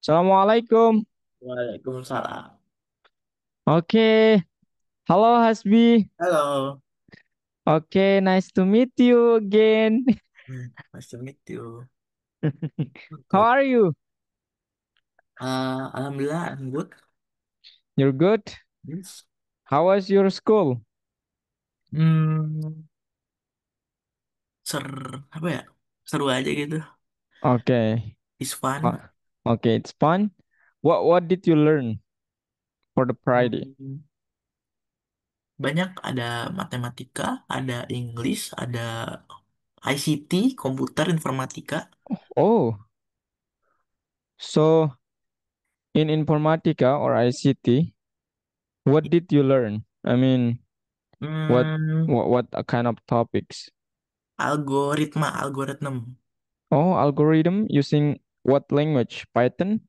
Assalamualaikum. Waalaikumsalam. Oke, halo Hasbi. Halo. Oke, nice to meet you again. Nice to meet you. How Good. are you? Alhamdulillah, I'm good. You're good? Yes. How was your school? Hmm, ser apa ya? Seru aja gitu. Okay. It's fun. Uh, Okay, it's fun. What did you learn for the Friday? Hmm, Banyak ada matematika, ada English, ada ICT, komputer informatika. Oh, so in Informatica or ICT, what did you learn? I mean, what Hmm, what kind of topics? algoritma. Oh, algorithm using what language? Python?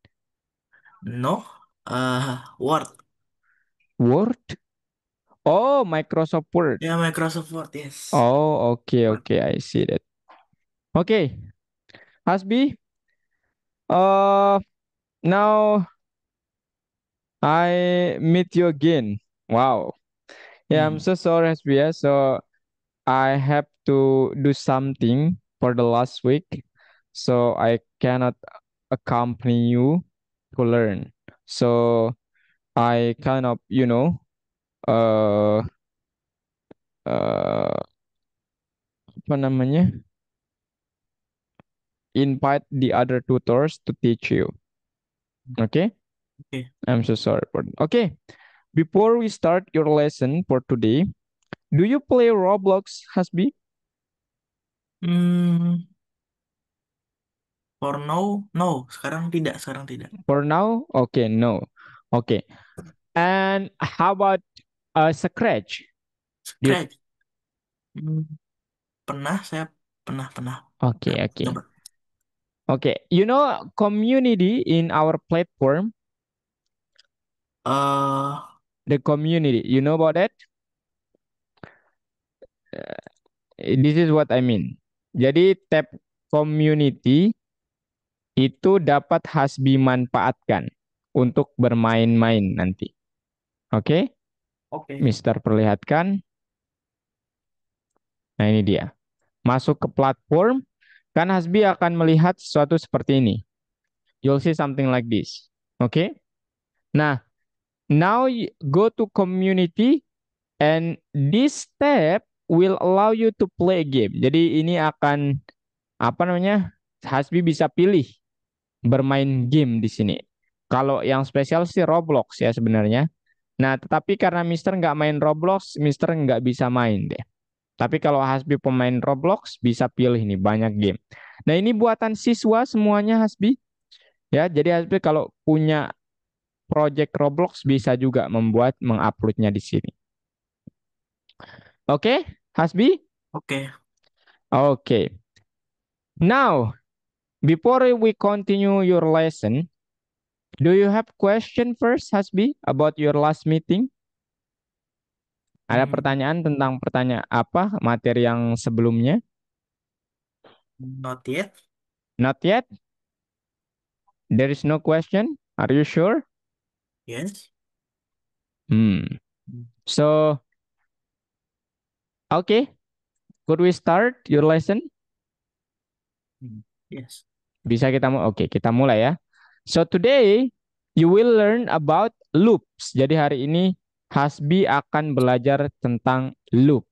No, Word. Word? Oh, Microsoft Word. Ya, Microsoft Word, yes. Oh, okay, Word. okay, I see that. Okay, Hasbi, uh, now I meet you again. Wow. Yeah, I'm Hmm, so sorry, Hasbi. Yeah. So I have to do something for the last week, so I cannot accompany you to learn. So I kind of, uh, apa namanya, invite the other tutors to teach you. Okay, Oke. I'm so sorry for that. Okay. Before we start your lesson for today, do you play Roblox, Hasbi? Hmm, for now, no. Sekarang tidak. For now? Okay, no. Okay. And how about Scratch? Do you... Scratch. Hmm, saya pernah Okay, coba. okay. Okay. Community in our platform, eh the community, you know about that? This is what I mean. Jadi tab community itu dapat Hasbi manfaatkan untuk bermain-main nanti. Oke, Oke. Mister perlihatkan. Nah, ini dia. Masuk ke platform, kan Hasbi akan melihat sesuatu seperti ini. You'll see something like this. Oke. Nah, now go to community and this tab will allow you to play a game. Jadi ini akan apa namanya? Hasbi bisa pilih bermain game di sini. Kalau yang spesial sih Roblox ya sebenarnya. Nah, tetapi karena Mister nggak main Roblox, Mister nggak bisa main deh. Tapi kalau Hasbi pemain Roblox bisa pilih nih banyak game. Nah, ini buatan siswa semuanya Hasbi. Ya, jadi Hasbi kalau punya project Roblox bisa juga menguploadnya di sini. Oke, Hasbi? Oke. Oke. Now, before we continue your lesson, do you have question first, Hasbi, about your last meeting? Ada Hmm, pertanyaan tentang pertanyaan apa materi yang sebelumnya? not yet. Not yet. There is no question. Are you sure? Yes. Hmm. Hmm, So, okay. Could we start your lesson? yes. Bisa kita oke, kita mulai ya. So today you will learn about loops. Jadi hari ini Hasbi akan belajar tentang loop.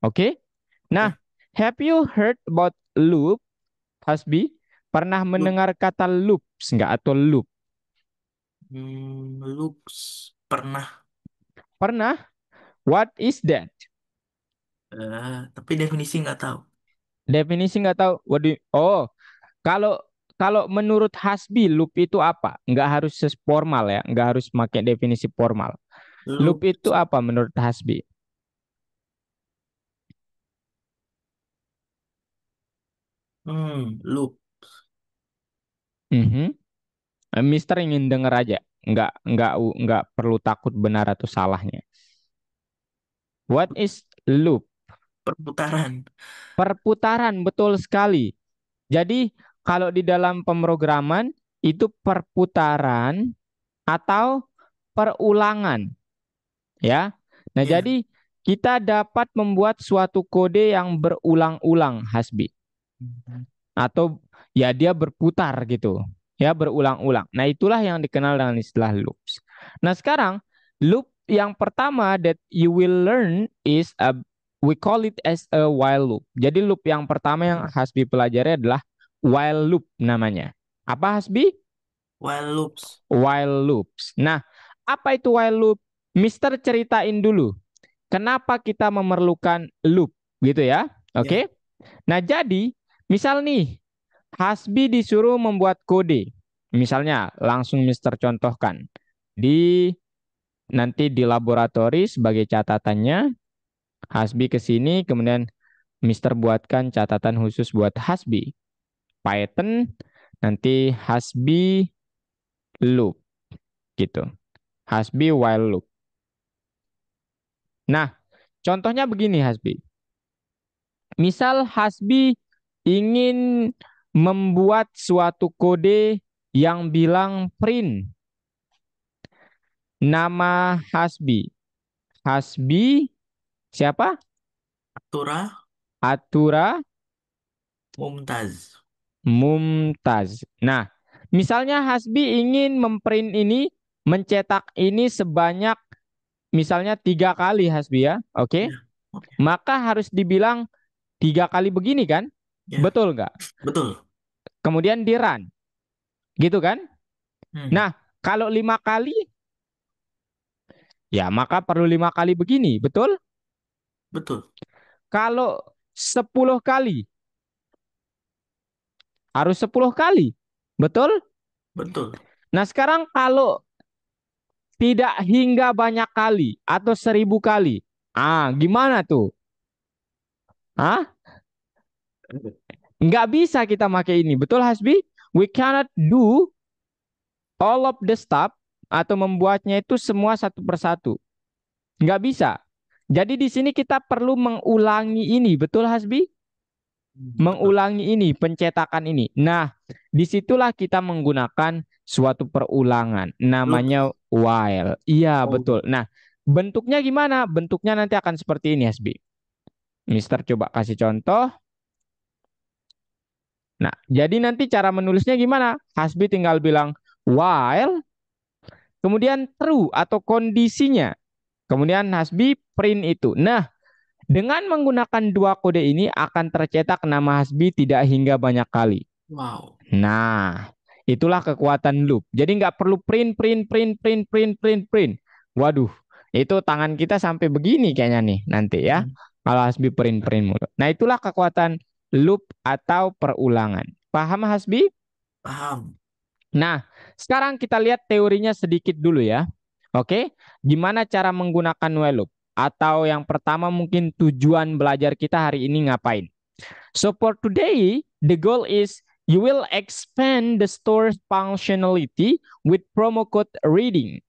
Oke? Nah, Oke. have you heard about loop, Hasbi? Pernah Look, mendengar kata loops nggak atau loop? looks pernah. Pernah? What is that? Tapi definisi nggak tahu. Definisi nggak tahu. Oh, kalau kalau menurut Hasbi loop itu apa? Nggak harus formal ya, nggak harus pakai definisi formal. Loop Look, itu apa menurut Hasbi? look. Mhm. Mister ingin denger aja, nggak perlu takut benar atau salahnya. What is loop? Perputaran. Perputaran, betul sekali. Jadi kalau di dalam pemrograman itu perputaran atau perulangan, ya. Nah, Ya. jadi kita dapat membuat suatu kode yang berulang-ulang, Hasbi, atau ya dia berputar gitu, ya berulang-ulang. Nah, itulah yang dikenal dengan istilah loops. Nah, sekarang loop yang pertama that you will learn is a we call it as a while loop. Jadi loop yang pertama yang Hasbi pelajari adalah while loop namanya. Apa, Hasbi? While loops. While loops. Nah, apa itu while loop? Mister ceritain dulu. Kenapa kita memerlukan loop gitu ya? Ya. Oke. Nah, jadi misal nih Hasbi disuruh membuat kode. Misalnya langsung Mister contohkan di nanti di laboratori sebagai catatannya Hasbi ke sini kemudian Mister buatkan catatan khusus buat Hasbi. Python nanti Hasbi loop gitu. Hasbi while loop. Nah, contohnya begini Hasbi. Misal Hasbi ingin membuat suatu kode yang bilang print nama Hasbi. Hasbi siapa? Atura Atura Mumtaz. Mumtaz. Nah, misalnya Hasbi ingin memprint ini, mencetak ini sebanyak misalnya 3 kali Hasbi ya. Oke. Ya. Oke. Maka harus dibilang 3 kali begini kan? Ya. Betul nggak? Betul. Kemudian di run. Gitu kan? Hmm. Nah, kalau 5 kali, ya maka perlu 5 kali begini. Betul? Betul. Kalau 10 kali, harus 10 kali. Betul? Betul. Nah, sekarang kalau tidak hingga banyak kali atau 1000 kali. Ah, gimana tuh? Hah? Nggak bisa kita pakai ini. Betul, Hasbi? We cannot do all of the stuff atau membuatnya itu semua satu persatu. Nggak bisa. Jadi di sini kita perlu mengulangi ini. Betul, Hasbi? Betul. Mengulangi ini, pencetakan ini. Nah, disitulah kita menggunakan suatu perulangan. Loop. Namanya while. Iya, Oh. betul. Nah, bentuknya gimana? Bentuknya nanti akan seperti ini, Hasbi. Mister coba kasih contoh. Nah, jadi nanti cara menulisnya gimana? Hasbi tinggal bilang while, kemudian true atau kondisinya. Kemudian Hasbi print itu. Nah, dengan menggunakan dua kode ini akan tercetak nama Hasbi tidak hingga banyak kali. Wow. Nah, itulah kekuatan loop. Jadi nggak perlu print, print, print, print, print, print, print. Waduh, itu tangan kita sampai begini kayaknya nih nanti ya. Hmm. Kalau Hasbi print, print mulu. Nah, itulah kekuatan loop atau perulangan. Paham Hasbi? Paham. Nah, sekarang kita lihat teorinya sedikit dulu ya. Oke, gimana cara menggunakan while loop? Atau yang pertama mungkin tujuan belajar kita hari ini ngapain? So for today, the goal is you will expand the store's functionality with promo code reading.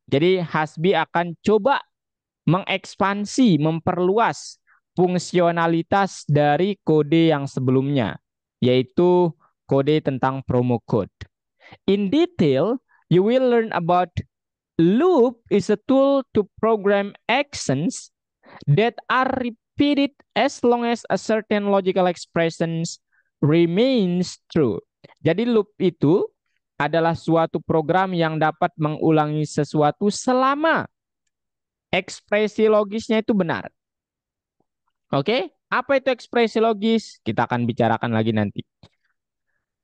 Jadi Hasbi akan coba mengekspansi, memperluas fungsionalitas dari kode yang sebelumnya, yaitu kode tentang promo code. In detail, you will learn about loop is a tool to program actions that are repeated as long as a certain logical expressions remains true. Jadi loop itu adalah suatu program yang dapat mengulangi sesuatu selama ekspresi logisnya itu benar. Oke? Apa itu ekspresi logis? Kita akan bicarakan lagi nanti.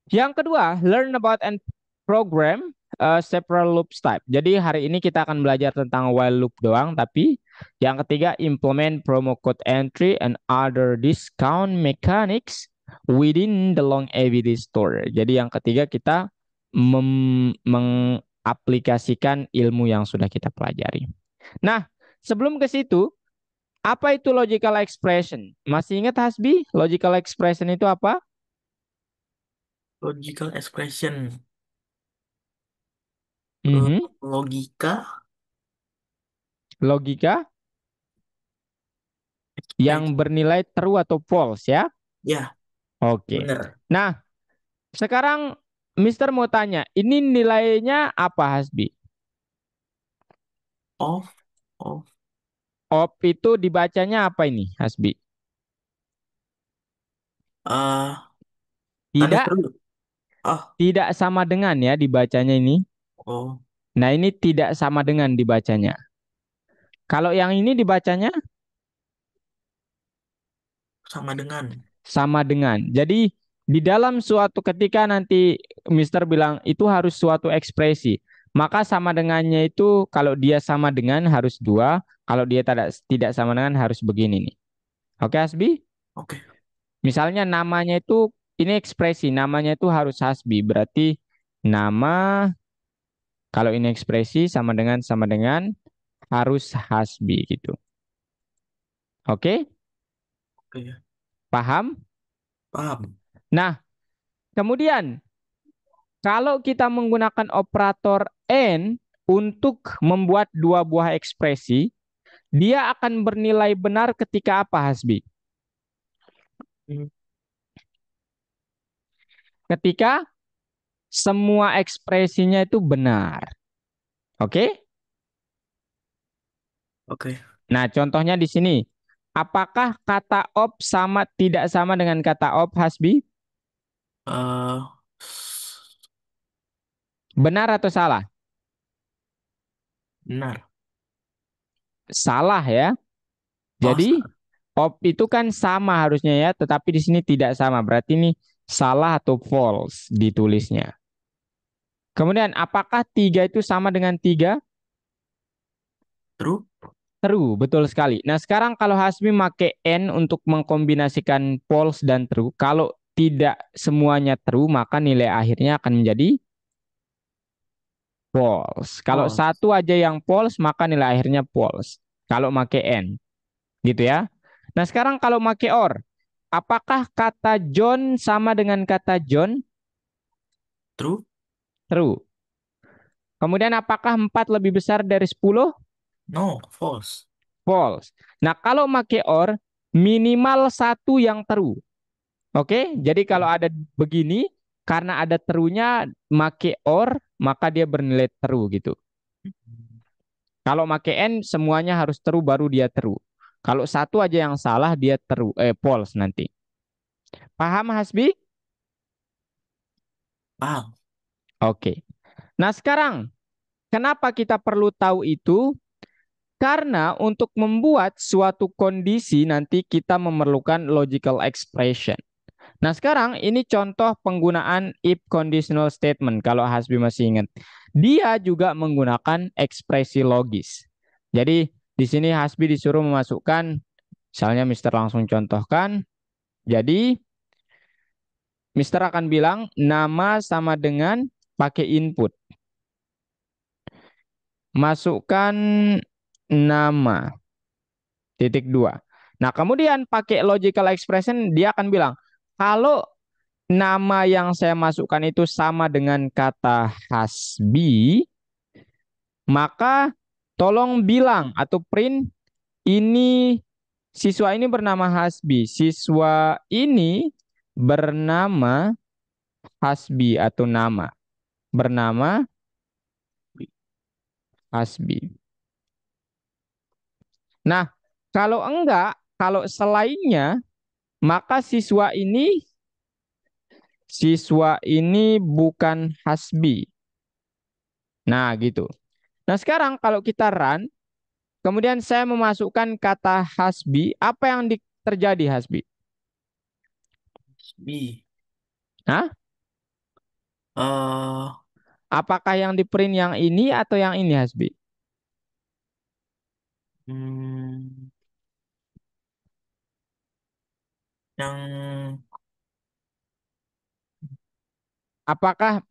Yang kedua, learn about and program several loops type. Jadi hari ini kita akan belajar tentang while loop doang, tapi yang ketiga implement promo code entry and other discount mechanics within the long AVD store. Jadi yang ketiga kita mengaplikasikan ilmu yang sudah kita pelajari. Nah, sebelum ke situ, apa itu logical expression? Masih ingat Hasbi? Logical expression itu apa? Logical expression. Mhm. Logika. Logika yang Expression. bernilai true atau false ya. Ya, Oke. benar. Nah, sekarang Mister mau tanya, ini nilainya apa Hasbi? Of. Of. Op itu dibacanya apa ini Hasbi? eh Tanda Tidak, seru. Oh. tidak sama dengan ya dibacanya ini. Oh. Nah, ini tidak sama dengan dibacanya. Kalau yang ini dibacanya Sama dengan. sama dengan. Jadi di dalam suatu ketika nanti Mister bilang itu harus suatu ekspresi. Maka sama dengannya itu kalau dia sama dengan harus dua, kalau dia tidak sama dengan harus begini nih. Oke, Hasbi? Oke. Misalnya namanya itu ini ekspresi, namanya itu harus Hasbi. Berarti nama kalau ini ekspresi sama dengan harus Hasbi gitu. Oke? Oke ya. Paham? Paham. Nah, kemudian kalau kita menggunakan operator AND untuk membuat dua buah ekspresi, dia akan bernilai benar ketika apa, Hasbi? Hmm. Ketika semua ekspresinya itu benar. Oke? Oke. Nah, contohnya di sini. Apakah kata op sama tidak sama dengan kata op, Hasbi? eh Benar atau salah? Benar. Salah ya. Oh, Jadi op itu kan sama harusnya ya, tetapi di sini tidak sama. Berarti ini salah atau false ditulisnya. Kemudian, apakah tiga itu sama dengan tiga? true. True, betul sekali. Nah, sekarang kalau Hasbi make N untuk mengkombinasikan false dan true, kalau tidak semuanya true, maka nilai akhirnya akan menjadi false. Kalau Oh, satu aja yang false, maka nilai akhirnya false. Kalau make N, gitu ya. Nah, sekarang kalau make OR, apakah kata John sama dengan kata John? true. True. Kemudian apakah 4 lebih besar dari 10? No, false. False. Nah, kalau make OR, minimal satu yang true. Oke, jadi kalau ada begini, karena ada true-nya, make OR, maka dia bernilai true gitu. Kalau make N, semuanya harus true baru dia true. Kalau satu aja yang salah, dia true, false nanti. Paham, Hasbi? Paham. Oke. Nah, sekarang, kenapa kita perlu tahu itu? Karena untuk membuat suatu kondisi nanti kita memerlukan logical expression. Nah, sekarang ini contoh penggunaan if conditional statement kalau Hasbi masih ingat. Dia juga menggunakan ekspresi logis. Jadi, di sini Hasbi disuruh memasukkan, misalnya Mister langsung contohkan. Jadi, Mister akan bilang nama sama dengan pakai input. Masukkan nama, titik dua. Nah, kemudian pakai logical expression, dia akan bilang, kalau nama yang saya masukkan itu sama dengan kata Hasbi, maka tolong bilang atau print ini siswa ini bernama Hasbi. Siswa ini bernama Hasbi atau nama bernama Hasbi. Nah, kalau enggak, kalau selainnya, maka siswa ini bukan Hasbi. Nah, gitu. Nah, sekarang kalau kita run, kemudian saya memasukkan kata Hasbi, apa yang terjadi Hasbi? B. Hah? eh Apakah yang di print yang ini atau yang ini Hasbi? hmm, yang Apakah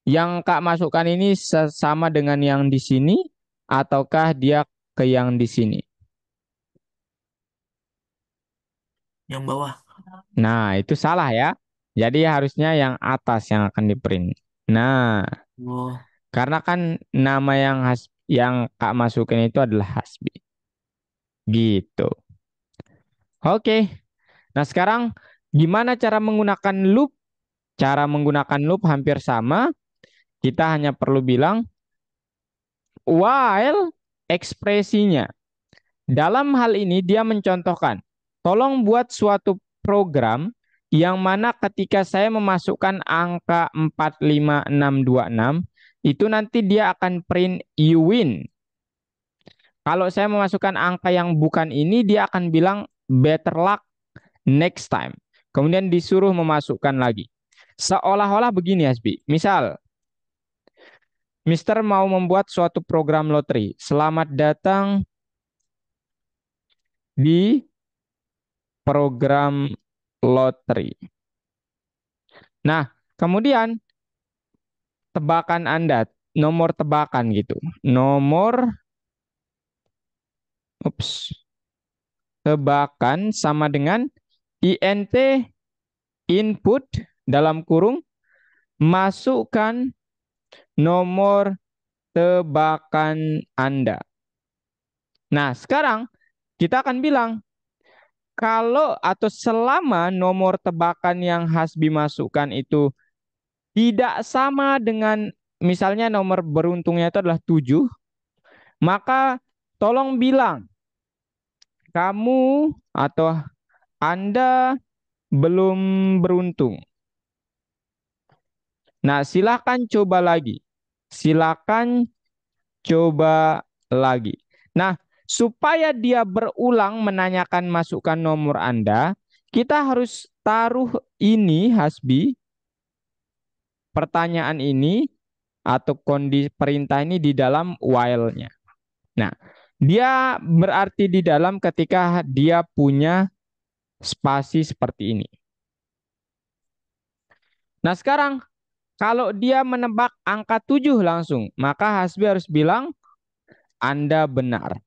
yang Kak masukkan ini sama dengan yang di sini ataukah dia ke yang di sini? yang bawah. Nah, itu salah ya. Jadi harusnya yang atas yang akan di print. Nah, Oh, karena kan nama yang Kak masukin itu adalah Hasbi. Gitu. Oke. Nah, sekarang gimana cara menggunakan loop? Cara menggunakan loop hampir sama. Kita hanya perlu bilang while ekspresinya. Dalam hal ini dia mencontohkan, tolong buat suatu program yang mana ketika saya memasukkan angka 45626 itu nanti dia akan print you win. Kalau saya memasukkan angka yang bukan ini, dia akan bilang better luck next time. Kemudian disuruh memasukkan lagi. Seolah-olah begini, Hasbi. Misal, Mister mau membuat suatu program lotre. Selamat datang di program lotre. Nah, kemudian tebakan Anda, nomor tebakan gitu. Nomor, ups, tebakan sama dengan INT input dalam kurung masukkan nomor tebakan Anda. Nah, sekarang kita akan bilang kalau atau selama nomor tebakan yang Hasbi masukkan itu tidak sama dengan misalnya nomor beruntungnya itu adalah 7, maka tolong bilang kamu atau Anda belum beruntung. Nah, silakan coba lagi. Silakan coba lagi. Nah, supaya dia berulang menanyakan masukkan nomor Anda, kita harus taruh ini Hasbi, pertanyaan ini atau kondisi perintah ini di dalam while-nya. Nah, dia berarti di dalam ketika dia punya spasi seperti ini. Nah, sekarang kalau dia menebak angka 7 langsung, maka Hasbi harus bilang Anda benar.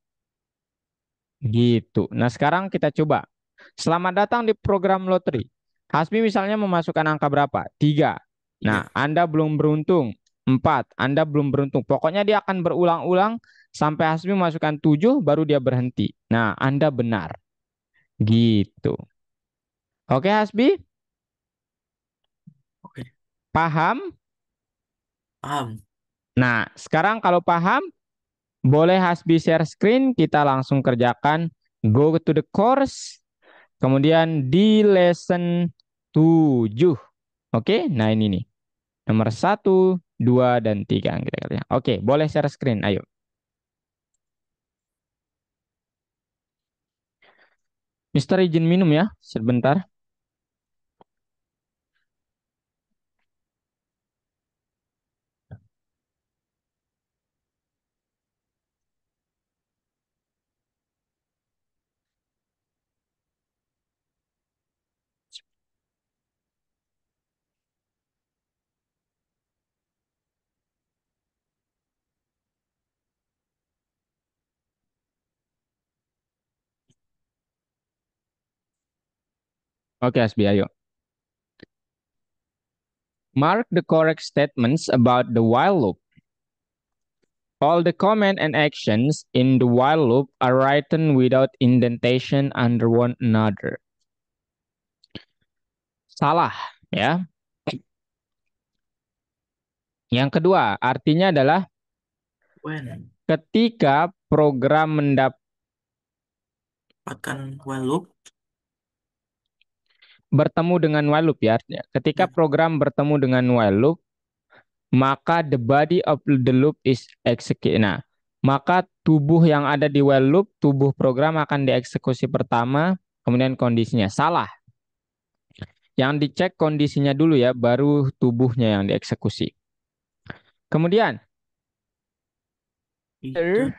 Gitu. Nah, sekarang kita coba. Selamat datang di program lotre. Hasbi misalnya memasukkan angka berapa? 3. Nah, 3. Anda belum beruntung. 4. Anda belum beruntung. Pokoknya dia akan berulang-ulang sampai Hasbi memasukkan 7, baru dia berhenti. Nah, Anda benar. Gitu. Oke, Hasbi? Oke, Paham? paham. Nah, sekarang kalau paham, boleh Hasbi share screen. Kita langsung kerjakan. Go to the course. Kemudian di lesson 7. Oke, nah ini nih. Nomor 1, 2, dan 3 yang kita kerjakan. Oke, boleh share screen. Ayo. Mister izin minum ya, sebentar. Oke, Asbi, ayo. Mark the correct statements about the while loop. All the comment and actions in the while loop are written without indentation under one another. Salah, ya. Yang kedua, artinya adalah When ketika program dapatkan while loop. bertemu dengan while loop ya. Ketika Ya, program bertemu dengan while loop, maka the body of the loop is execute. Nah, maka tubuh yang ada di while loop, tubuh program akan dieksekusi pertama, kemudian kondisinya. Salah. Yang dicek kondisinya dulu ya, baru tubuhnya yang dieksekusi. Kemudian, itu. either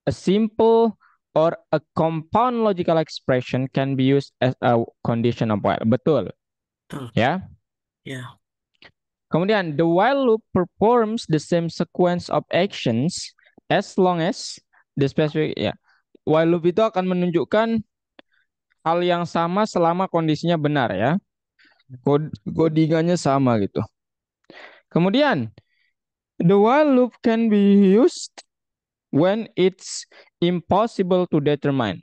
a simple or a compound logical expression can be used as a condition of while. Betul, Betul. ya. Ya, Kemudian, the while loop performs the same sequence of actions as long as the specific, ya. While loop itu akan menunjukkan hal yang sama selama kondisinya benar ya. Codingannya sama gitu. Kemudian, the while loop can be used when it's impossible to determine.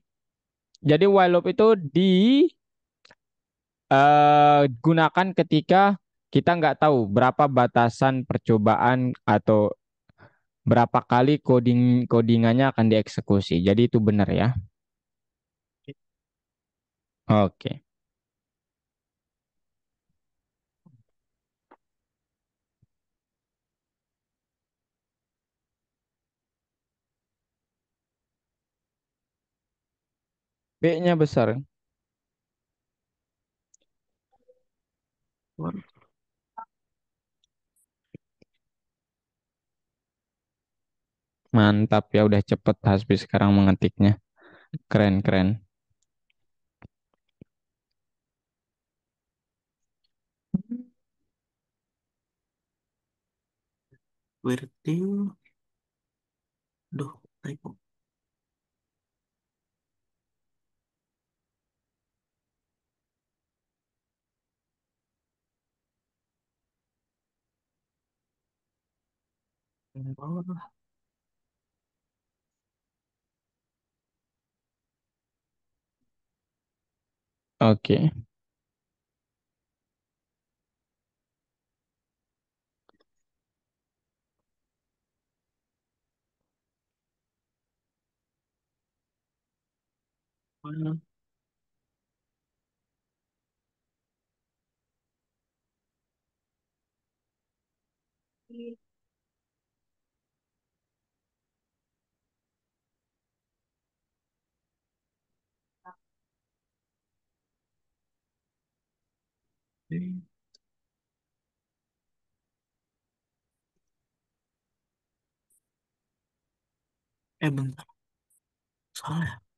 Jadi while loop itu digunakan ketika kita nggak tahu berapa batasan percobaan atau berapa kali codingannya akan dieksekusi. Jadi itu benar ya. Oke. B-nya besar. Waduh, Mantap ya udah cepet Hasbi sekarang mengetiknya. Keren keren. berarti, duh, typo. Oh, Oke. well, bentar, salah ya?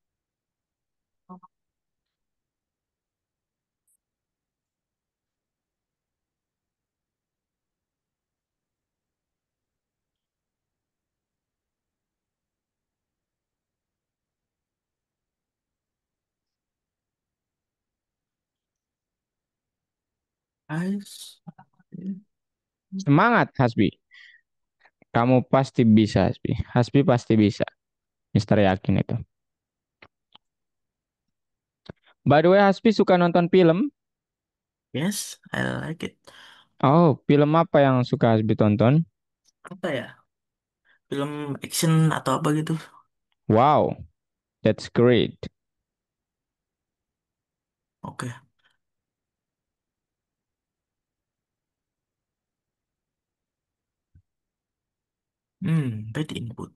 Guys, Semangat Hasbi. Kamu pasti bisa Hasbi. Hasbi pasti bisa. Mister yakin itu. By the way, Hasbi suka nonton film? yes, I like it. Oh, film apa yang suka Hasbi tonton? Apa ya? Film action atau apa gitu? Wow, that's great. Oke. Bad input.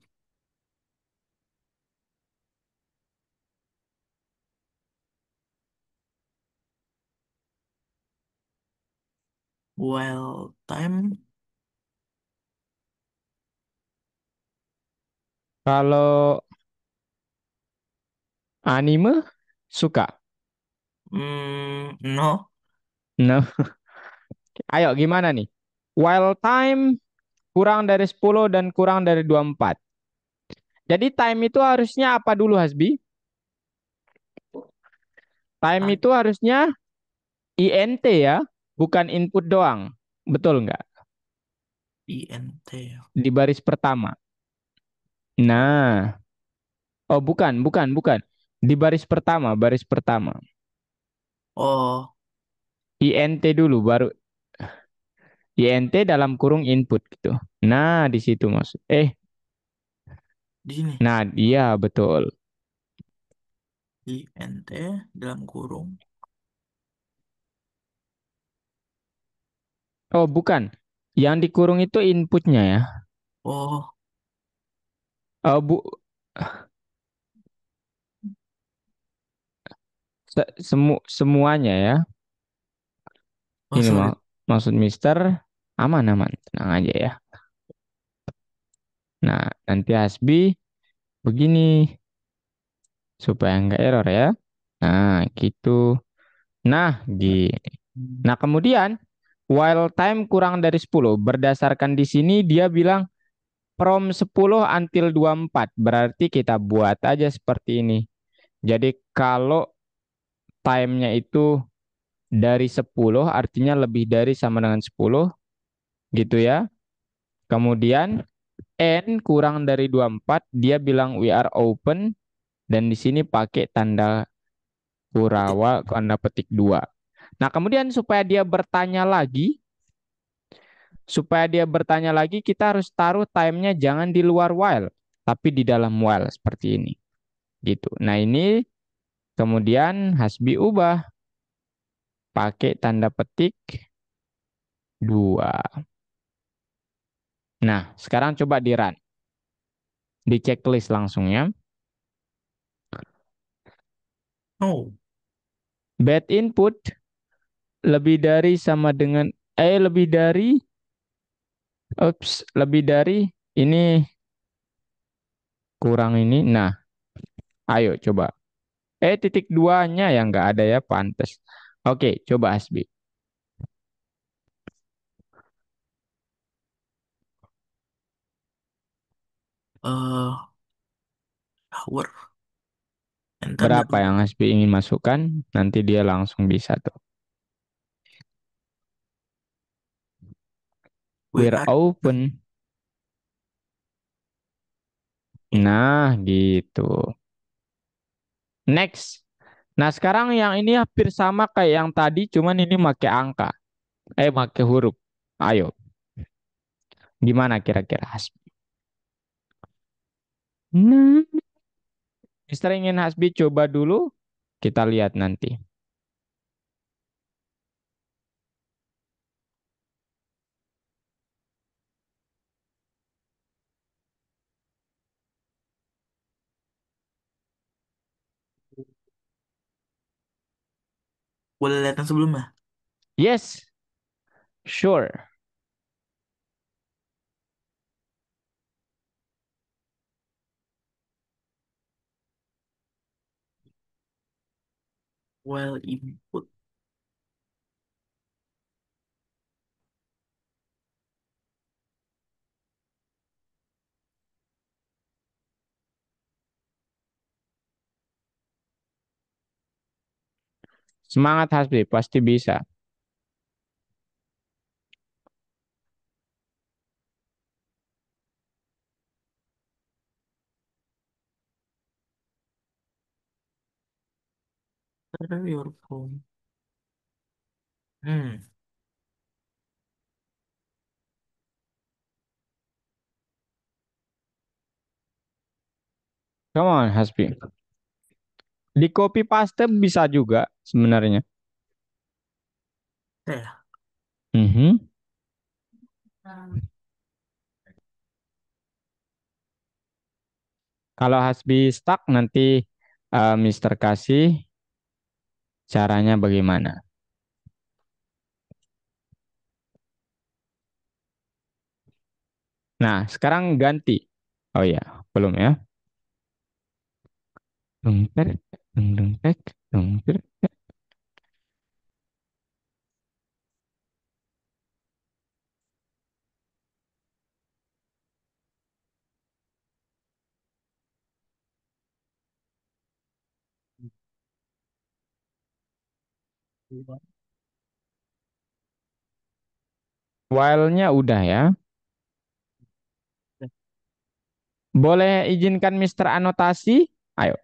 While time, Kalau anime suka? no. No. Ayo gimana nih? While time kurang dari 10 dan kurang dari 24. Jadi time itu harusnya apa dulu Hasbi? Time Ah, itu harusnya INT ya, bukan input doang. Betul nggak? INT. Di baris pertama. What? Nah, oh bukan. Di baris pertama, baris pertama. Oh, INT dulu, baru INT dalam kurung input gitu. Nah, di situ maksud. di sini. Nah iya betul. INT dalam kurung. Oh bukan, yang dikurung itu inputnya ya. Oh, Oh bu, semuanya ya. oh Ini sorry. maksud Mister aman-aman, tenang aja ya. Nah, nanti Hasbi begini supaya nggak error ya. Nah, gitu. Nah, gini. Hmm. Nah, kemudian while time kurang dari 10 berdasarkan di sini dia bilang from 10 until 24. Berarti kita buat aja seperti ini. Jadi kalau time-nya itu dari 10 artinya lebih dari sama dengan 10 gitu ya. Kemudian N kurang dari 24 dia bilang we are open dan di sini pakai tanda Petik. Kurawa tanda petik 2. Nah, kemudian supaya dia bertanya lagi, Supaya dia bertanya lagi, kita harus taruh time-nya jangan di luar while, tapi di dalam while seperti ini. Gitu. Nah, ini kemudian Hasbi ubah pakai tanda petik 2. Nah, sekarang coba di run. Di checklist langsung ya. Oh, Bad input lebih dari sama dengan lebih dari lebih dari ini kurang ini. Nah, ayo coba. Titik duanya yang nggak ada ya, pantes. Oke, coba Hasbi. eh hour. Enter dah. Berapa yang Hasbi ingin masukkan? Nanti dia langsung bisa tuh. We We're are. open. Nah, gitu. Next. Nah, sekarang yang ini hampir sama kayak yang tadi, cuman ini pakai angka. Pakai huruf. Ayo, gimana kira-kira Hasbi? Nah, Mister ingin Hasbi coba dulu. Kita lihat nanti. Boleh lihat yang sebelumnya. Yes, sure. Well input. Semangat Hasbi, pasti bisa. Your phone. Hmm. Come on, Hasbi. Di copy paste bisa juga sebenarnya. Ya. Mhm. Kalau Hasbi stuck nanti Mister kasih caranya bagaimana. Nah, sekarang ganti. Oh ya, belum ya. Dung ter, dung tek, dung ter. While-nya udah ya. Boleh izinkan Mister anotasi? Ayo.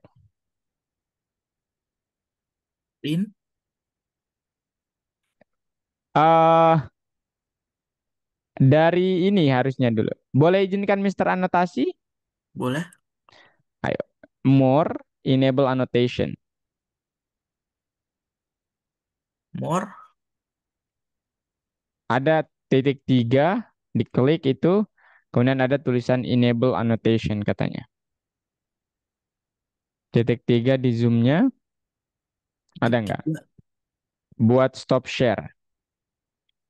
In. eh dari ini harusnya dulu. Boleh izinkan Mister anotasi? Boleh. Ayo. More, enable annotation. More. Ada titik 3, diklik itu, kemudian ada tulisan enable annotation katanya. Titik 3 di zoomnya, ada nggak? Tiga. Buat stop share.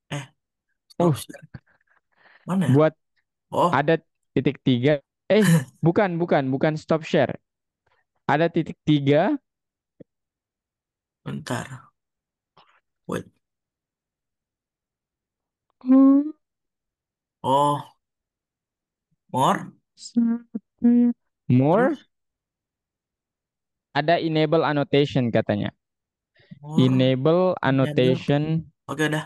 Eh, Uh, stop share. Mana ya? buat Oh, ada titik 3. Bukan stop share. Ada titik 3. bentar. Wait. Hmm, Oh, more. More, Terus ada enable annotation katanya. more. Enable Enable. annotation Oke, udah.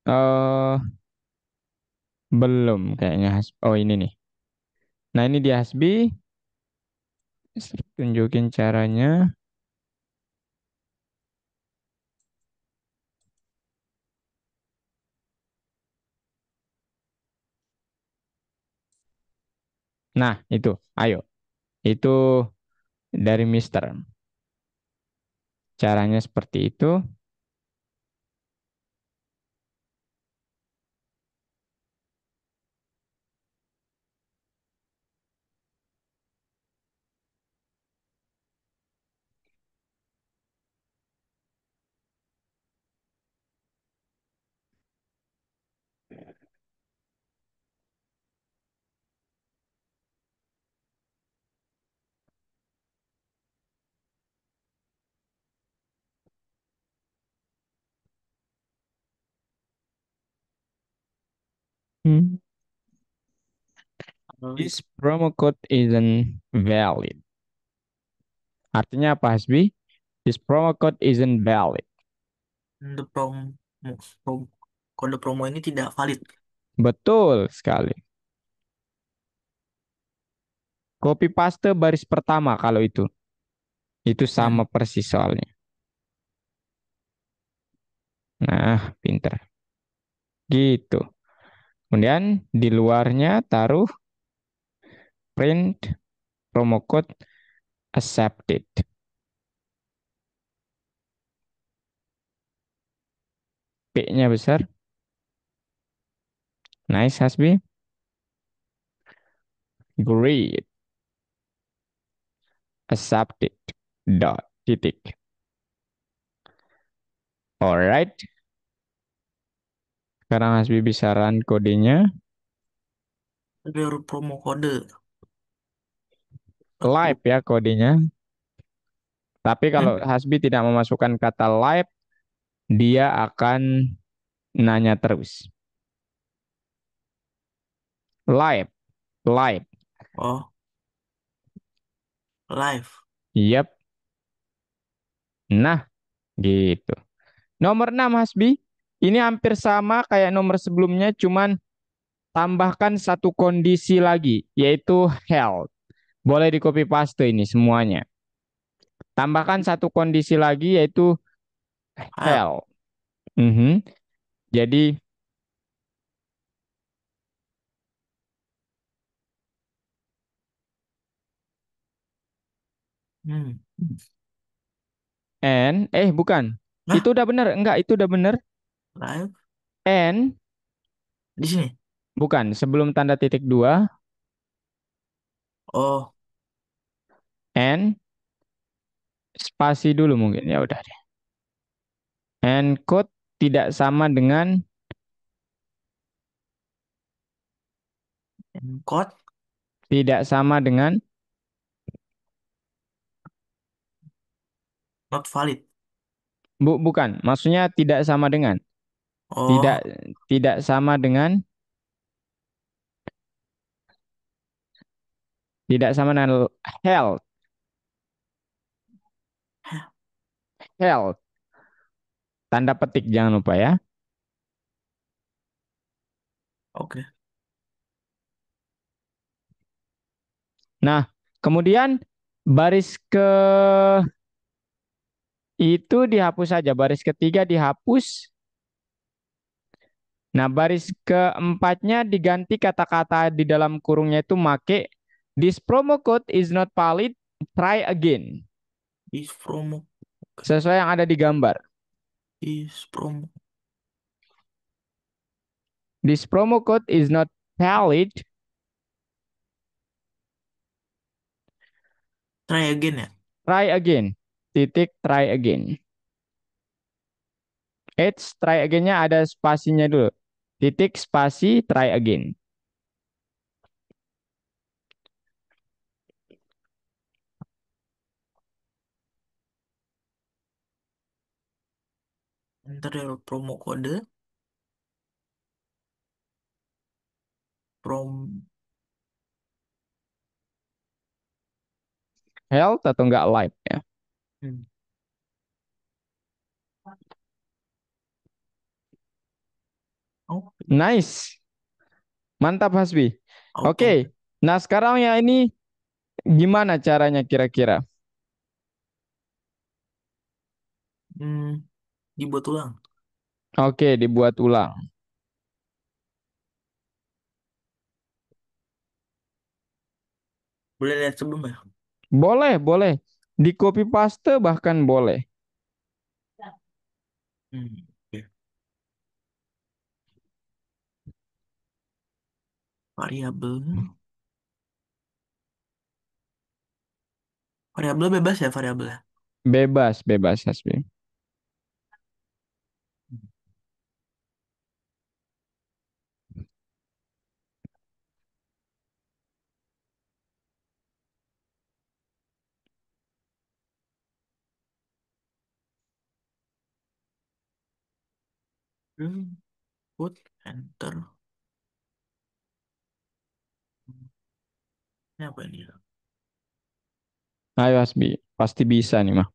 eh belum kayaknya. Oh, ini nih. Nah, ini di Hasbi. Tunjukin caranya. Nah, itu. Ayo. Itu dari Mister. Caranya seperti itu. Hmm. Valid. This promo code isn't valid. Artinya apa, Hasbi? This promo code isn't valid. The prom- kode promo ini tidak valid. Betul sekali. Copy paste baris pertama kalau itu. Itu sama Hmm. persis soalnya. Nah, pinter. Gitu. Kemudian di luarnya taruh print promo code accepted. P-nya besar. Nice, Hasbi. Great. Accepted. Dot. Titik. Alright. Sekarang Hasbi bisa run kodenya. Ada promo kode. Live ya kodenya. Tapi Hmm? kalau Hasbi tidak memasukkan kata live, dia akan nanya terus. Live. Live. Oh, live. Yep. Nah, gitu. Nomor 6 Hasbi. Ini hampir sama kayak nomor sebelumnya, cuman tambahkan satu kondisi lagi, yaitu health. Boleh di copy paste ini semuanya. Tambahkan satu kondisi lagi, yaitu Help. health. Mhm. Jadi, Hmm. bukan. Nah, Itu udah bener. Enggak, itu udah bener. live And, di sini. bukan. Sebelum tanda titik dua, Oh, and, spasi dulu mungkin. Ya udah deh. And code tidak sama dengan, encode tidak sama dengan, not valid. bukan. Maksudnya tidak sama dengan. Tidak, Oh, tidak sama dengan, tidak sama dengan health. heh, Health. Tanda petik jangan lupa ya. oke. Nah, kemudian baris ke itu dihapus saja. Baris ketiga dihapus. Nah, baris keempatnya diganti kata-kata di dalam kurungnya itu make this promo code is not valid. Try again. Is promo. Oke. Sesuai yang ada di gambar. Is promo. This promo code is not valid. Try again ya. Try again. Titik try again. Try again-nya ada spasinya dulu. Titik spasi try again. Enter your promo kode. Prom. Health atau enggak live ya. Hmm. Oke. Nice. Mantap Hasbi. Auto. Oke. Nah sekarang ya ini gimana caranya kira-kira? Hmm. Dibuat ulang. Oke, dibuat ulang. Boleh lihat sebelumnya. Boleh, boleh. Di copy paste bahkan boleh. Oke. Variabel. Variabel bebas ya variabelnya. Bebas, bebas, Hasbi. Put enter. Ini apa ini? Ayo, Hasbi. Pasti bisa nih, mah.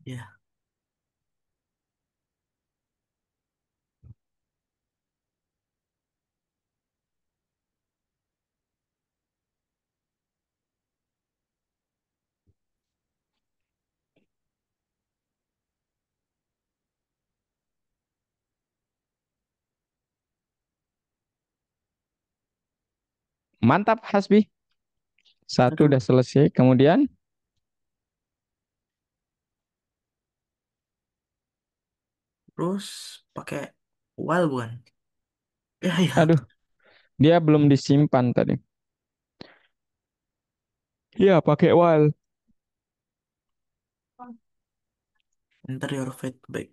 Ya. Mantap, Hasbi. Satu Aduh. udah selesai. Kemudian, Terus pakai while bukan? Ya ya. aduh, dia belum disimpan tadi. Iya, pakai while. Enter your feedback.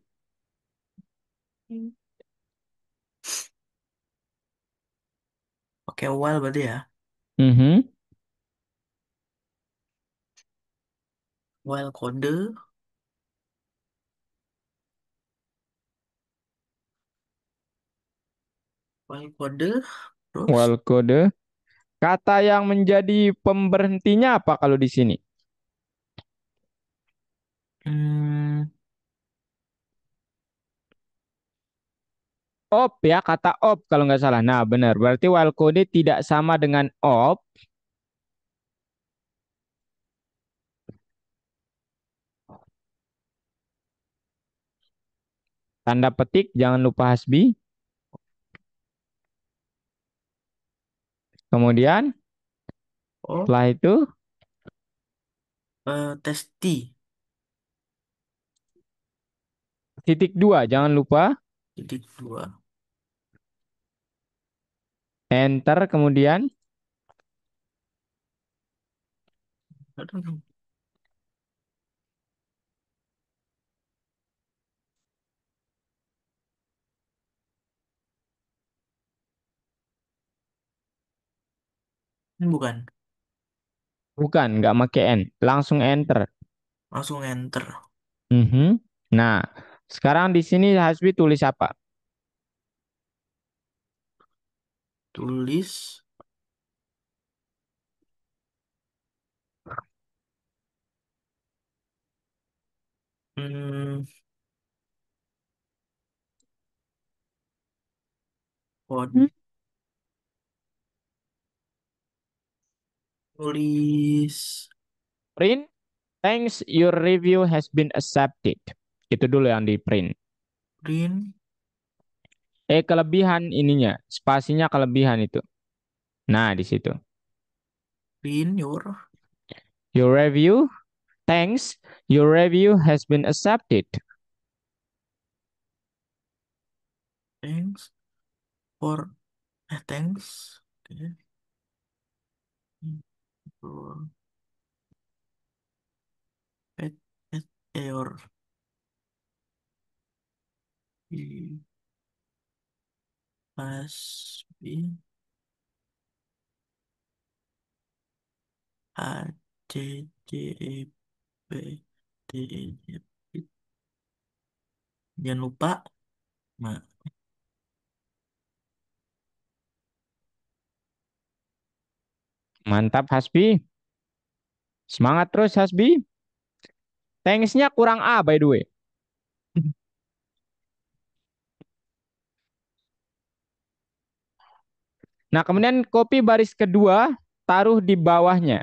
Pakai while berarti ya. Mhm. While kode. While kode. Terus. While kode. Kata yang menjadi pemberhentinya apa kalau di sini? Hmm, Op ya, kata op kalau nggak salah. Nah, benar. Berarti while kode tidak sama dengan op. Tanda petik, jangan lupa Hasbi. Kemudian, oh, setelah itu, testi. titik dua, jangan lupa. Titik dua. Enter, kemudian. Aduh, ini bukan. Bukan, nggak make N. Langsung enter. Langsung enter. Mhm. Nah, sekarang di sini Hasbi tulis apa? Tulis. Hmm, Hmm? kode. Tulis. Print. Thanks, your review has been accepted. Itu dulu yang di print. Print. Kelebihan ininya, spasinya kelebihan itu. Nah, di situ. Print your. Your review, thanks, your review has been accepted. Thanks for. Thanks. Oke. For at, at your. Has been. A C C E B D E F. Jangan lupa. Nah, Mantap, Hasbi. Semangat terus, Hasbi. Thanks-nya kurang A, by the way. Nah, kemudian copy baris kedua, taruh di bawahnya.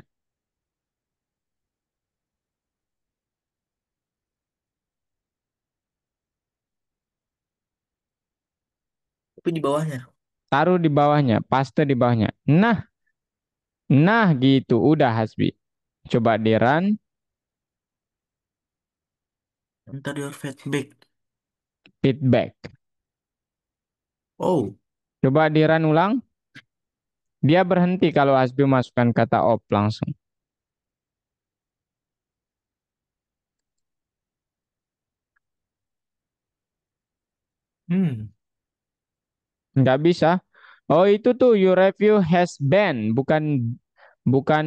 tapi di bawahnya. Taruh di bawahnya, paste di bawahnya. Nah, Nah, gitu. Udah, Hasbi. Coba di run, Enter your feedback. feedback. Oh, Coba di run ulang. Dia berhenti kalau Hasbi masukkan kata op langsung. hmm, Nggak bisa. Oh, itu tuh your review has been, bukan bukan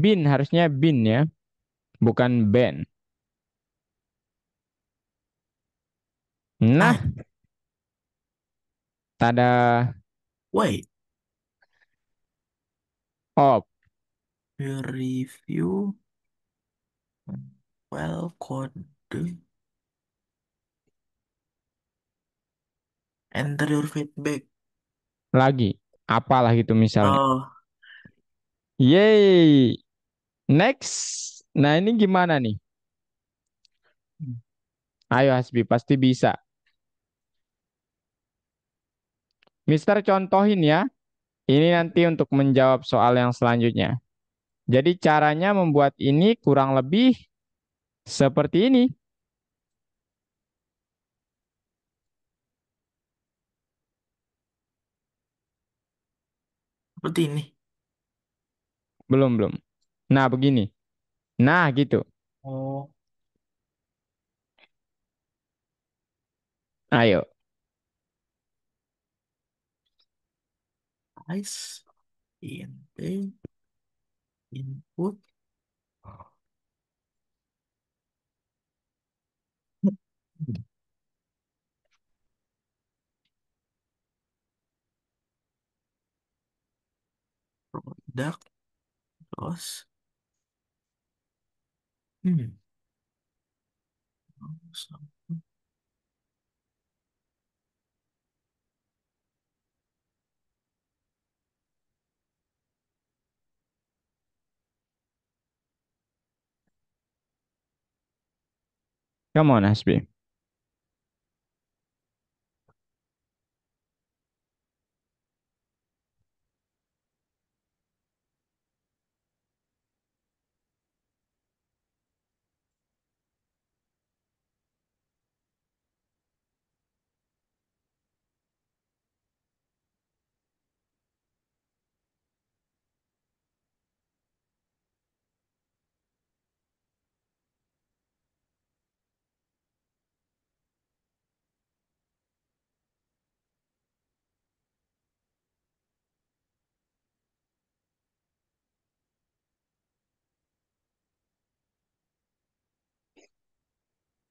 been, harusnya been ya, bukan been. Nah, ah, tada wait. op. Your review well code. Enter your feedback. Lagi. Apalah gitu misalnya. Oh, Yeay. Next. Nah, ini gimana nih? Ayo Hasbi, pasti bisa. Mister contohin ya. Ini nanti untuk menjawab soal yang selanjutnya. Jadi caranya membuat ini kurang lebih seperti ini. seperti ini. Belum, belum. Nah, begini. Nah, gitu. Oh, Ayo. guys. INT input produk terus hmm Come on, Hasbi.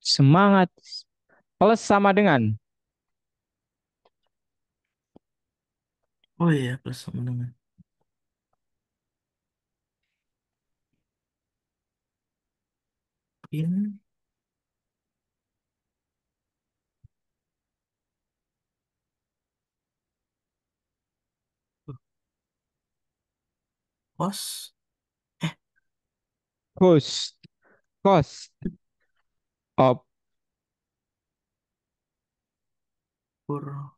Semangat plus sama dengan. oh iya plus sama dengan in cost eh Cost. Cost of pur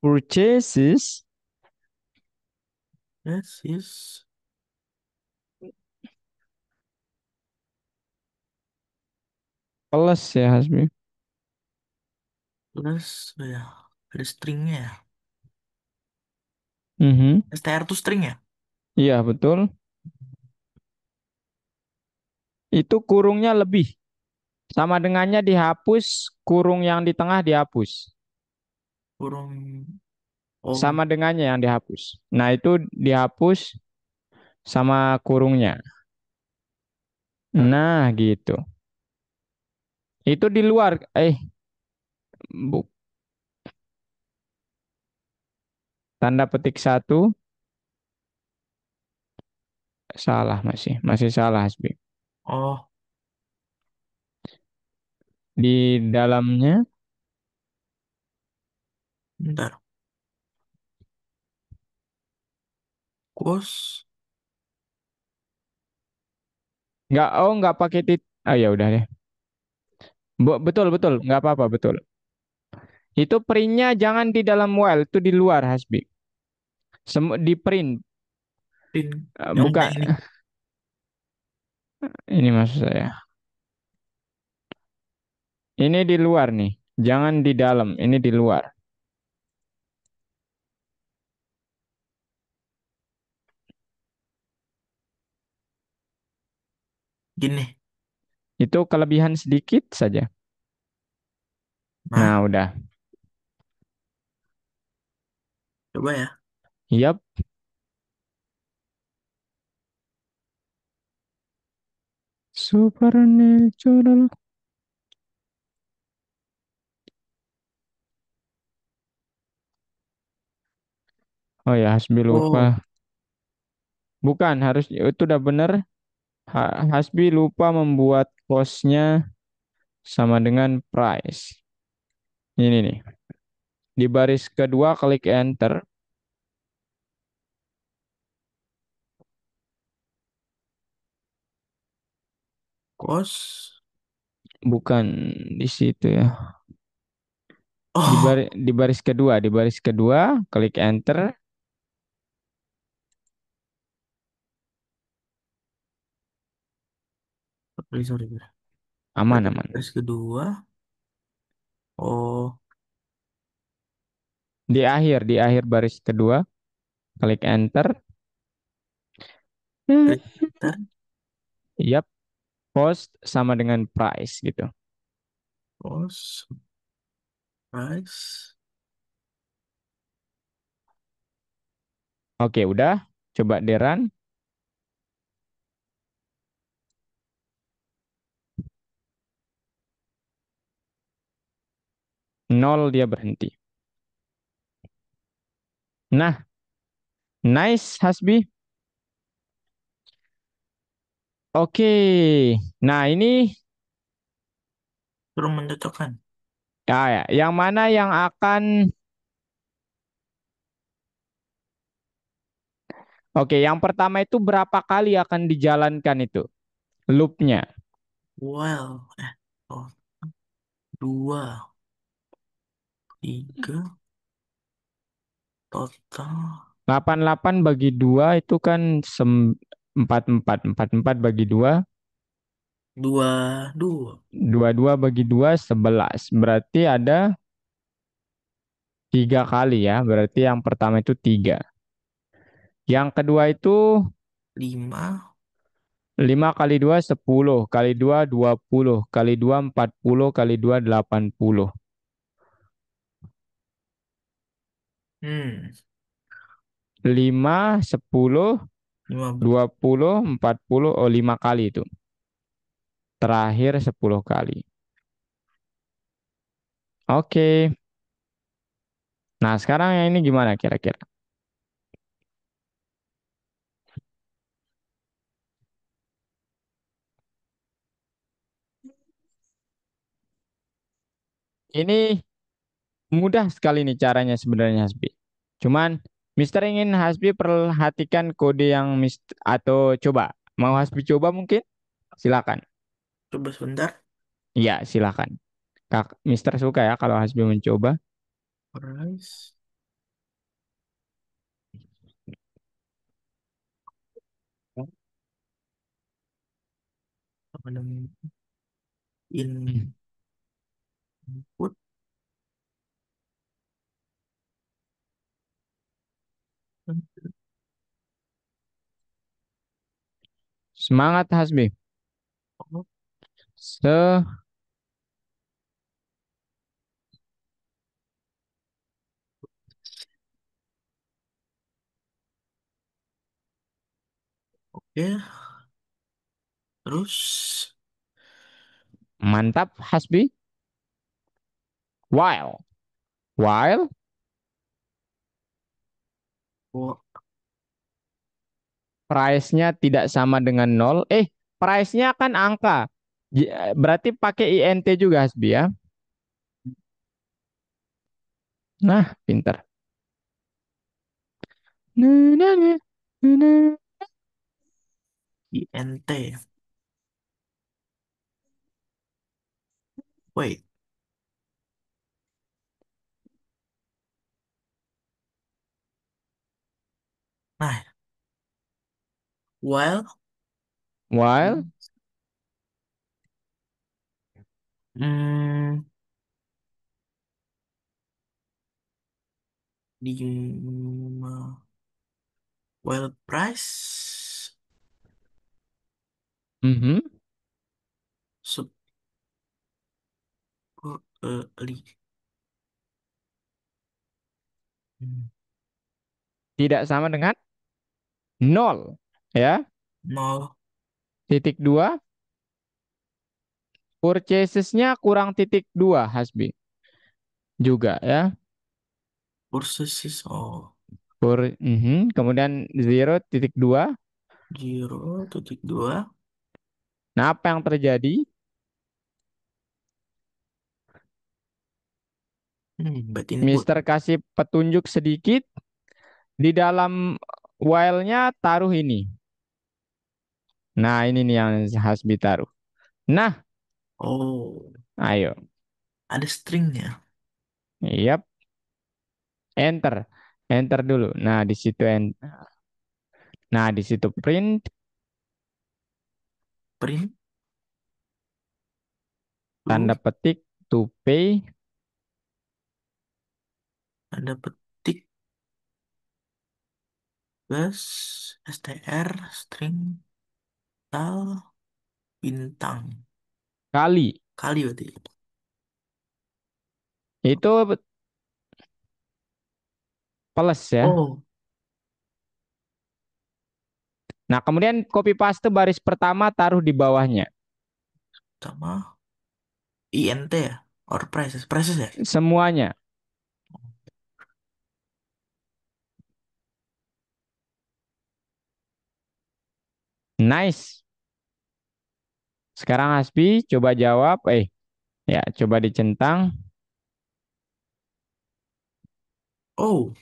purchases. this is Plus ya, Hasbi. plus ya ada stringnya ya. Mhm. str tuh string ya. Iya, betul. Itu kurungnya lebih. Sama dengannya dihapus, kurung yang di tengah dihapus. Kurung oh Sama dengannya yang dihapus. Nah, itu dihapus sama kurungnya. Nah, gitu. Itu di luar, bu, tanda petik satu, salah masih salah, Hasbi. oh Di dalamnya, bentar cost nggak pakai ah ya udah deh. Betul, betul, nggak apa-apa, betul. Itu printnya jangan di dalam while, itu di luar, Hasbi. Di print. Pin. Yang mana Bukan. ini? Ini maksud saya. Ini di luar nih. Jangan di dalam. Ini di luar. Gini. Itu kelebihan sedikit saja. Nah, Nah, udah. coba ya. Yap. Supernatural. Oh ya, Hasbi Oh, lupa. Bukan, harus itu udah bener. Hasbi lupa membuat cost-nya sama dengan price. Ini nih. Di baris kedua klik enter. kos. Bukan di situ ya. Oh, Di baris kedua klik enter. sorry, sorry. Aman Berarti aman. baris kedua. Oh, Di akhir baris kedua klik enter. Hmm, klik enter. Yap, cost sama dengan price gitu. Kos, price. Oke, udah. Coba deran. Nol dia berhenti. Nah, nice Hasbi. Oke. Nah, ini Suruh mencocokkan. ya, yang mana yang akan Oke, yang pertama itu berapa kali akan dijalankan itu loopnya? Well, oh, dua, tiga, total. 88 bagi 2 itu kan 44. 44 bagi 2, Dua, dua. 22 bagi 2 11. Berarti ada 3 kali ya. Berarti yang pertama itu 3. Yang kedua itu Lima. 5 kali 2 10, kali 2 20, kali 2 40, kali 2 80. Hmm, 5, 10, lima belas. 20, 40, oh 5 kali itu. Terakhir 10 kali. Oke. Nah, sekarang yang ini gimana kira-kira? Ini mudah sekali nih caranya sebenarnya Hasbi. Cuman Mister ingin Hasbi perhatikan kode yang atau coba. Mau Hasbi coba mungkin? Silakan. Coba sebentar. Iya, silakan. Mister suka ya kalau Hasbi mencoba. Price. Apa namanya? Input. Semangat Hasbi. Se Oke. Terus. Mantap Hasbi. While. While Oh, price-nya tidak sama dengan nol. Price-nya kan angka. Berarti pakai INT juga Hasbi ya. Nah, pinter. Nah, nah, nah, nah, nah. INT. Wait. Nah, while While hmm, di while price mhm, supply tidak sama dengan nol. Ya. nol Titik dua. Purchasesnya kurang titik dua, Hasbi. Juga ya. versus oh Kemudian 0,2. 0,2. Nah, apa yang terjadi? Berarti ini put. Mister kasih petunjuk sedikit. Di dalam while-nya taruh ini. Nah, ini nih yang Hasbi taruh. Nah, Oh, ayo. ada stringnya. Yap, enter. Enter dulu. Nah, di situ Nah, di situ print Print to tanda petik to pay ada petik plus str string tal bintang kali. kali berarti. Itu plus ya. Oh, Nah, kemudian copy paste baris pertama taruh di bawahnya. sama int ya, or prices ya. Semuanya. Nice. Sekarang Hasbi coba jawab. Ya, coba dicentang. Oh,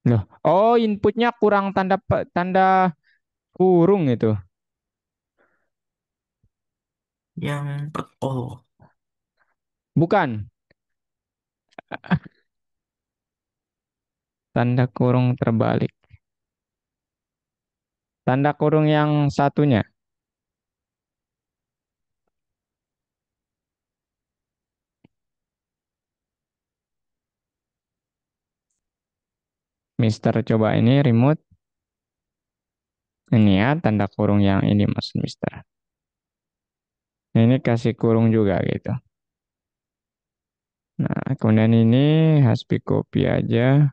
Loh, oh inputnya kurang tanda kurung itu. oh Bukan. Tanda kurung terbalik. Tanda kurung yang satunya. Mister coba ini remote. Ini ya tanda kurung yang ini maksud Mister. Ini kasih kurung juga gitu. Nah, kemudian ini Hasbi copy aja.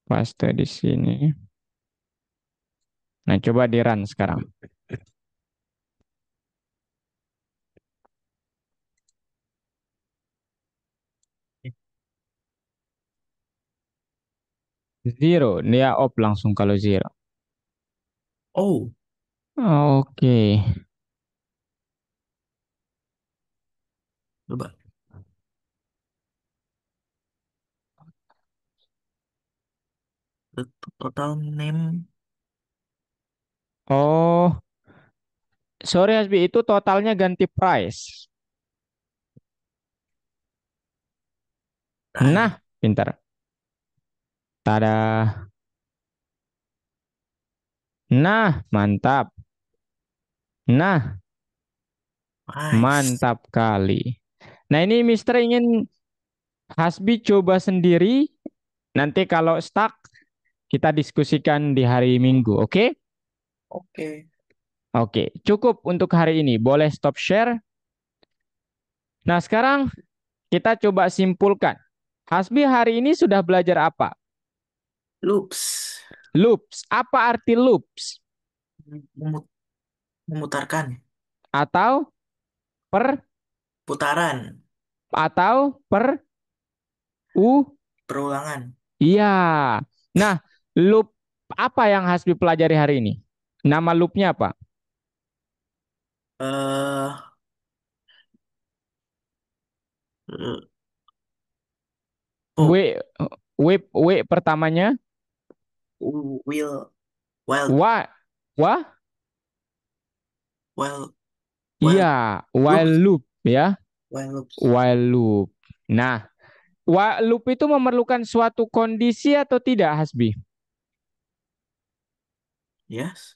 Paste di sini. Nah, coba di run sekarang. Zero. Dia off langsung kalau zero. oh Oke. coba the total name Oh, sorry Hasbi, itu totalnya ganti price. price. Nah, pintar. Tada. Nah, mantap. Nah, Nice. mantap kali. Nah, ini Mister ingin Hasbi coba sendiri. Nanti kalau stuck, kita diskusikan di hari Minggu, oke? Oke. Oke, cukup untuk hari ini. Boleh stop share. Nah, sekarang kita coba simpulkan. Hasbi hari ini sudah belajar apa? Loops. Loops. Apa arti loops? Memut- Memutarkan. Atau per Putaran. atau per u? Perulangan. Iya. Nah, loop apa yang Hasbi pelajari hari ini? Nama loopnya apa? eh eh, oh, W W pertamanya will wild wa wa wild iya wild while loops. loop ya Wild loops. while loop. Nah, Loop itu memerlukan suatu kondisi atau tidak, Hasbi? Yes.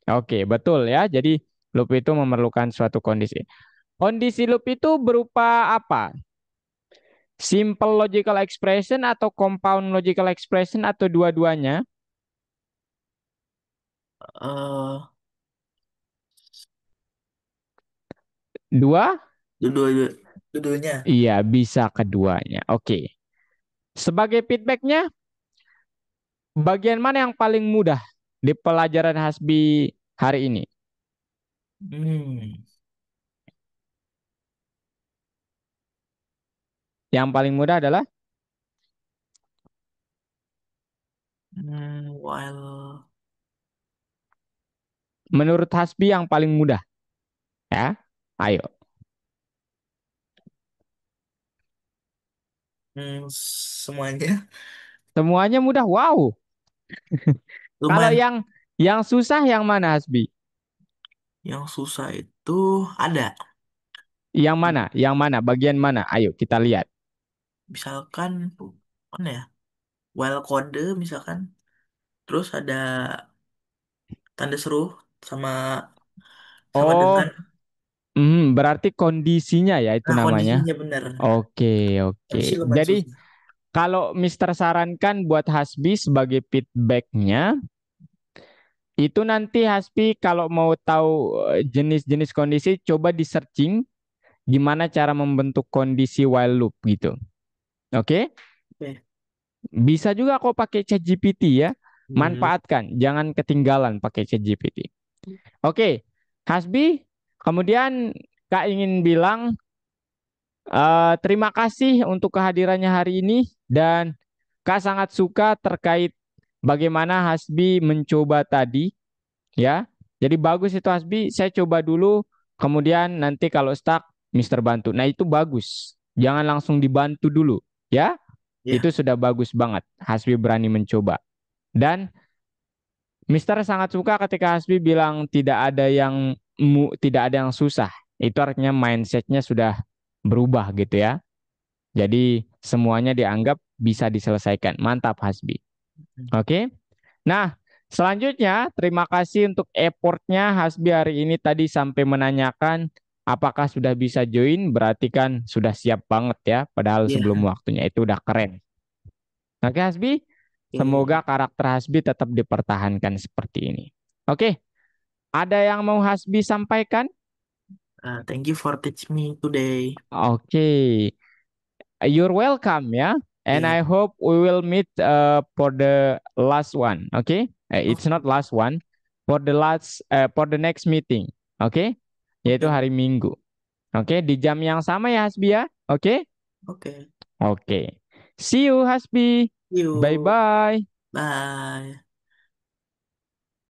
Oke, betul ya. Jadi loop itu memerlukan suatu kondisi. Kondisi loop itu berupa apa? Simple logical expression atau compound logical expression atau dua-duanya? eh Dua? dua dua Iya, bisa keduanya. Oke. Sebagai feedbacknya, bagian mana yang paling mudah di pelajaran Hasbi hari ini? Hmm. Yang paling mudah adalah, While menurut Hasbi yang paling mudah. Ya, ayo. semuanya Semuanya mudah. Wow. Kalau lumayan. yang susah yang mana, Hasbi? Yang susah itu ada. Yang mana? Yang mana? Bagian mana? Ayo kita lihat. Misalkan mana ya? While kode misalkan. Terus ada tanda seru sama sama Oh, dengan. berarti kondisinya ya itu Nah, namanya. kondisinya benar. Oke, oke. Kondisi lumayan Jadi susah. kalau Mister sarankan buat Hasbi sebagai feedbacknya, itu nanti Hasbi kalau mau tahu jenis-jenis kondisi, coba di searching gimana cara membentuk kondisi while loop gitu. Oke? Oke. Bisa juga kok pakai ChatGPT ya. Hmm. Manfaatkan, jangan ketinggalan pakai ChatGPT. Oke, Hasbi, kemudian Kak ingin bilang terima kasih untuk kehadirannya hari ini dan Kak sangat suka terkait bagaimana Hasbi mencoba tadi ya. Jadi bagus itu Hasbi, saya coba dulu, kemudian nanti kalau stuck Mister bantu. Nah itu bagus, jangan langsung dibantu dulu ya. Ya. Itu sudah bagus banget, Hasbi berani mencoba. Dan Mister sangat suka ketika Hasbi bilang tidak ada yang susah. Itu artinya mindsetnya sudah berubah gitu ya. Jadi semuanya dianggap bisa diselesaikan. Mantap Hasbi. Oke. Nah, selanjutnya terima kasih untuk effortnya Hasbi hari ini tadi sampai menanyakan apakah sudah bisa join. Berarti kan sudah siap banget ya. Padahal sebelum Ya. waktunya itu udah keren. Oke Hasbi. Oke. Semoga karakter Hasbi tetap dipertahankan seperti ini. Oke. Ada yang mau Hasbi sampaikan? Thank you for teach me today. Oke. You're welcome ya. And Ya. I hope we will meet for the last one. Okay? It's Oke. not last one. For the next meeting. Oke? Yaitu Oke. hari Minggu. Oke, di jam yang sama ya Hasbi ya. Oke? Oke. Oke. See you Hasbi. See Bye you. bye. Bye.